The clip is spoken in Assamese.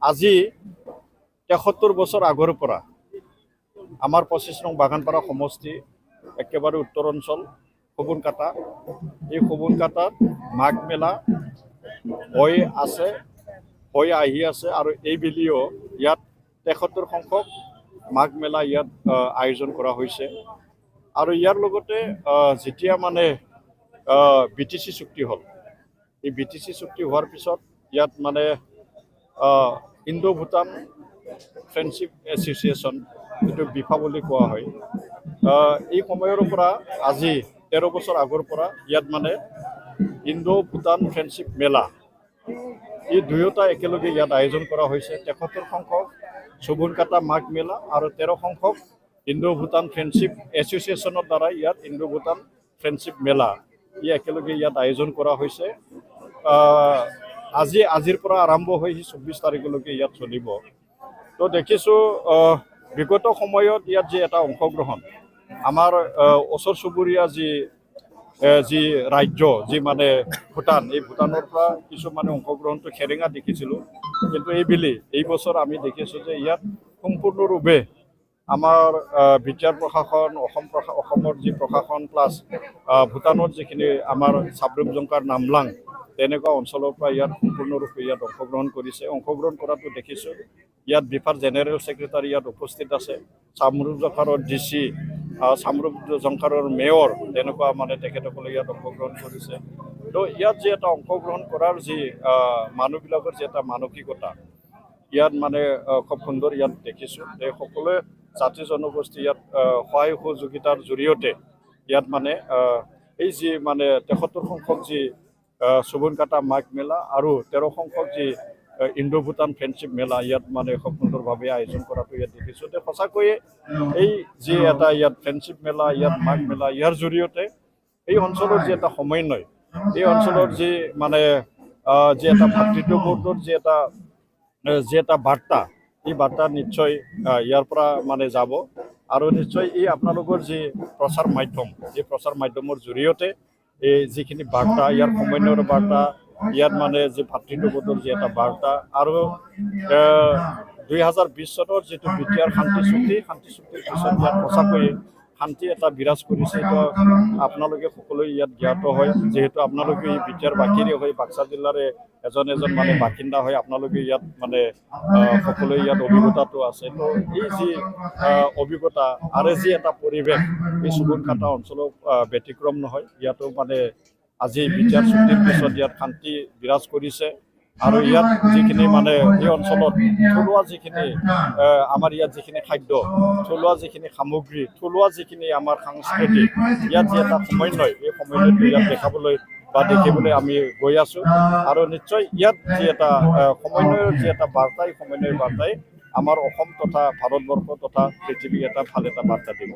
আজি ৭৩ বছৰ আগৰ পৰা আমাৰ ২৫ নং বাগানপাৰা সমষ্টি একেবাৰে উত্তৰ অঞ্চল খবুনকাটা এই খবুনকাটাত মাঘ মেলা হৈ আছে হৈ আহি আছে আৰু এইবেলিও ইয়াত ৭৩ সংখ্যক মাঘ মেলা ইয়াত আয়োজন কৰা হৈছে আৰু ইয়াৰ লগতে যেতিয়া মানে BTC চুক্তি হ'ল এই BTC চুক্তি হোৱাৰ পিছত ইয়াত মানে ইণ্ডো ভূটান ফ্ৰেণ্ডশ্বিপ এছ'চিয়েশ্যন যিটো বিফা বুলি কোৱা হয় এই সময়ৰ পৰা আজি ১৩ বছৰ আগৰ পৰা ইয়াত মানে ইণ্ডো ভূটান ফ্ৰেণ্ডশ্বিপ মেলা এই দুয়োটা একেলগে ইয়াত আয়োজন কৰা হৈছে ৭৩ সংখ্যক চুবুনকাটা মাঘ মেলা আৰু ১৩ সংখ্যক ইণ্ডো ভূটান ফ্ৰেণ্ডশ্বিপ এছ'চিয়েশ্যনৰ দ্বাৰা ইয়াত ইণ্ডো ভূটান ফ্ৰেণ্ডশ্বিপ মেলা ই একেলগে ইয়াত আয়োজন কৰা হৈছে আজিৰ পৰা আৰম্ভ হৈ ২৪ তাৰিখলৈকে ইয়াত চলিব তো দেখিছোঁ বিগত সময়ত ইয়াত যে এটা অংশগ্ৰহণ আমাৰ ওচৰ চুবুৰীয়া যি ৰাজ্য যি মানে ভূটান এই ভূটানৰ পৰা কিছুমানে অংশগ্ৰহণটো খেৰেঙা দেখিছিলোঁ কিন্তু এই বছৰ আমি দেখিছোঁ যে ইয়াত সম্পূৰ্ণৰূপে আমাৰ বিদ্যাৰ প্ৰশাসন অসমৰ যি প্ৰশাসন প্লাছ ভূটানৰ যিখিনি আমাৰ চাবৰুম জংকাৰ নামলাং তেনেকুৱা অঞ্চলৰ পৰা ইয়াত সম্পূৰ্ণৰূপে ইয়াত অংশগ্ৰহণ কৰিছে অংশগ্ৰহণ কৰাটো দেখিছোঁ ইয়াত বিফাৰ জেনেৰেল ছেক্ৰেটাৰী ইয়াত উপস্থিত আছে চামৰুপ জংকাৰৰ DC চামৰুপ জংকাৰৰ মেয়ৰ তেনেকুৱা মানে তেখেতসকলে ইয়াত অংশগ্ৰহণ কৰিছে তো ইয়াত যে এটা অংশগ্ৰহণ কৰাৰ যি মানুহবিলাকৰ যে এটা মানসিকতা ইয়াত মানে খুব সুন্দৰ ইয়াত দেখিছোঁ যে সকলোৱে জাতি জনগোষ্ঠী ইয়াত সহায় সহযোগিতাৰ জৰিয়তে ইয়াত মানে এই যি মানে ৭৩ সংখ্যক যি চুবুনকাটা মাঘ মেলা আৰু ১৩ সংখ্যক যি ইণ্ডো ভূটান ফ্ৰেণ্ডশ্বিপ মেলা ইয়াত মানে খুব সুন্দৰভাৱে আয়োজন কৰাটো ইয়াত দেখিছোঁ যে সঁচাকৈয়ে এই যি এটা ইয়াত ফ্ৰেণ্ডশ্বিপ মেলা ইয়াত মাঘ মেলা ইয়াৰ জৰিয়তে এই অঞ্চলৰ যি এটা সমন্বয় এই অঞ্চলৰ যি মানে যি এটা ভাতৃত্ববোধৰ যি এটা বাৰ্তা এই বাৰ্তা নিশ্চয় ইয়াৰ পৰা মানে যাব আৰু নিশ্চয় এই আপোনালোকৰ যি প্ৰচাৰ মাধ্যম এই প্ৰচাৰ মাধ্যমৰ জৰিয়তে এই যিখিনি বাৰ্তা ইয়াৰ সমন্বয়ৰ বাৰ্তা ইয়াত মানে যি ভাতৃত্ববোধৰ যি এটা বাৰ্তা আৰু ২০২০ চনৰ যিটো BTR শান্তি চুক্তিৰ পিছত ইয়াত সঁচাকৈয়ে শান্তি এটা বিৰাজ কৰিছে তো আপোনালোকে সকলোৱে ইয়াত জ্ঞাত হয় যিহেতু আপোনালোকে এই BTR বাসীৰে হৈ বাক্সা জিলাৰে এজন মানে বাসিন্দা হয় আপোনালোকে ইয়াত মানে সকলোৱে ইয়াত অভিজ্ঞতাটো আছে তো এই যি অভিজ্ঞতা আৰু যি এটা পৰিৱেশ এই চুবুনকাটা অঞ্চলত ব্যতিক্ৰম নহয় ইয়াতো মানে আজি BTR চুক্তিৰ পিছত ইয়াত শান্তি বিৰাজ কৰিছে আৰু ইয়াত যিখিনি মানে এই অঞ্চলত থলুৱা যিখিনি আমাৰ ইয়াত যিখিনি খাদ্য থলুৱা যিখিনি সামগ্ৰী থলুৱা যিখিনি আমাৰ সাংস্কৃতিক ইয়াত যি এটা সমন্বয় এই সমন্বয়টো ইয়াত দেখিবলৈ আমি গৈ আছোঁ আৰু নিশ্চয় ইয়াত যি এটা সমন্বয়ৰ যি এটা বাৰ্তা এই সমন্বয়ৰ বাৰ্তাই আমাৰ অসম তথা ভাৰতবৰ্ষ তথা পৃথিৱী এটা ভাল এটা বাৰ্তা দিব